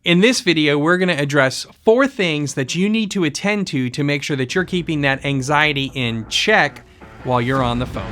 In this video, we're going to address 4 things that you need to attend to make sure that you're keeping that anxiety in check while you're on the phone.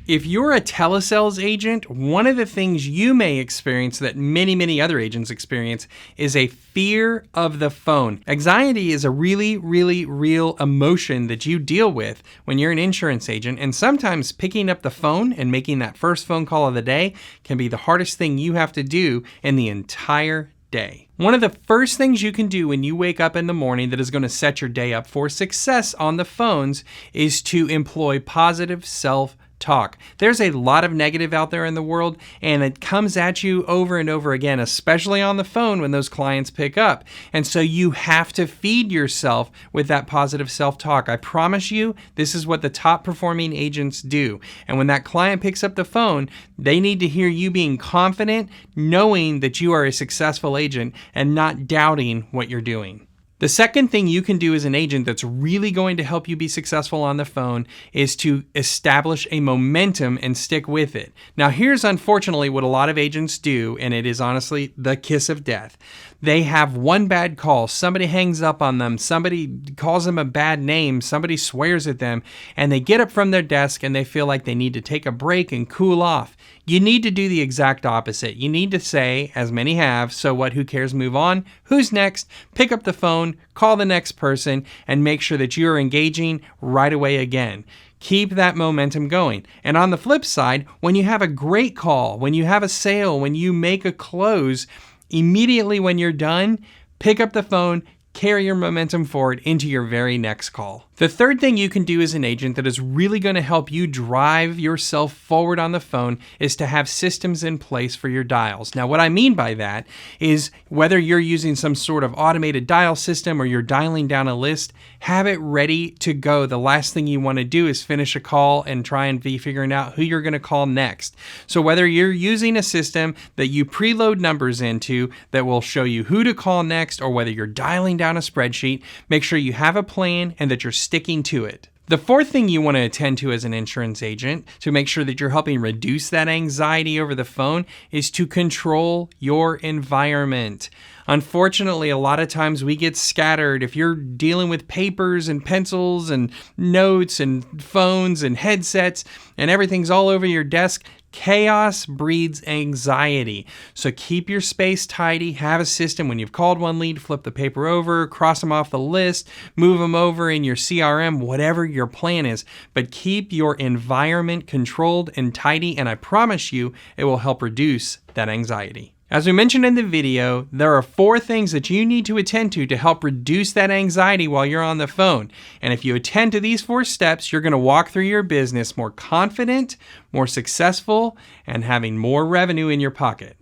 If you're a telesales agent, one of the things you may experience that many other agents experience is a fear of the phone. Anxiety is a really real emotion that you deal with when you're an insurance agent, and sometimes picking up the phone and making that first phone call of the day can be the hardest thing you have to do in the entire day. One of the first things you can do when you wake up in the morning that is going to set your day up for success on the phones is to employ positive self-talk. There's a lot of negative out there in the world, and it comes at you over and over again, especially on the phone when those clients pick up. And so you have to feed yourself with that positive self-talk. I promise you, this is what the top performing agents do. And when that client picks up the phone, they need to hear you being confident, knowing that you are a successful agent and not doubting what you're doing. The second thing you can do as an agent that's really going to help you be successful on the phone is to establish a momentum and stick with it. Now, here's unfortunately what a lot of agents do, and it is honestly the kiss of death. They have one bad call, somebody hangs up on them, somebody calls them a bad name, somebody swears at them, and they get up from their desk and they feel like they need to take a break and cool off. You need to do the exact opposite. You need to say, as many have, so what, who cares, move on, who's next, pick up the phone, call the next person, and make sure that you're engaging right away again. Keep that momentum going. And on the flip side, when you have a great call, when you have a sale, when you make a close, immediately when you're done, pick up the phone, carry your momentum forward into your very next call. The third thing you can do as an agent that is really going to help you drive yourself forward on the phone is to have systems in place for your dials. Now, what I mean by that is whether you're using some sort of automated dial system or you're dialing down a list, have it ready to go. The last thing you want to do is finish a call and try and be figuring out who you're going to call next. So whether you're using a system that you preload numbers into that will show you who to call next, or whether you're dialing down a spreadsheet, make sure you have a plan and that you're sticking to it. The fourth thing you want to attend to as an insurance agent to make sure that you're helping reduce that anxiety over the phone is to control your environment. Unfortunately, a lot of times we get scattered. If you're dealing with papers and pencils and notes and phones and headsets and everything's all over your desk, chaos breeds anxiety. So keep your space tidy, have a system. When you've called one lead, flip the paper over, cross them off the list, move them over in your CRM, whatever your plan is. But keep your environment controlled and tidy, and I promise you it will help reduce that anxiety. As we mentioned in the video, there are 4 things that you need to attend to help reduce that anxiety while you're on the phone. And if you attend to these 4 steps, you're going to walk through your business more confident, more successful, and having more revenue in your pocket.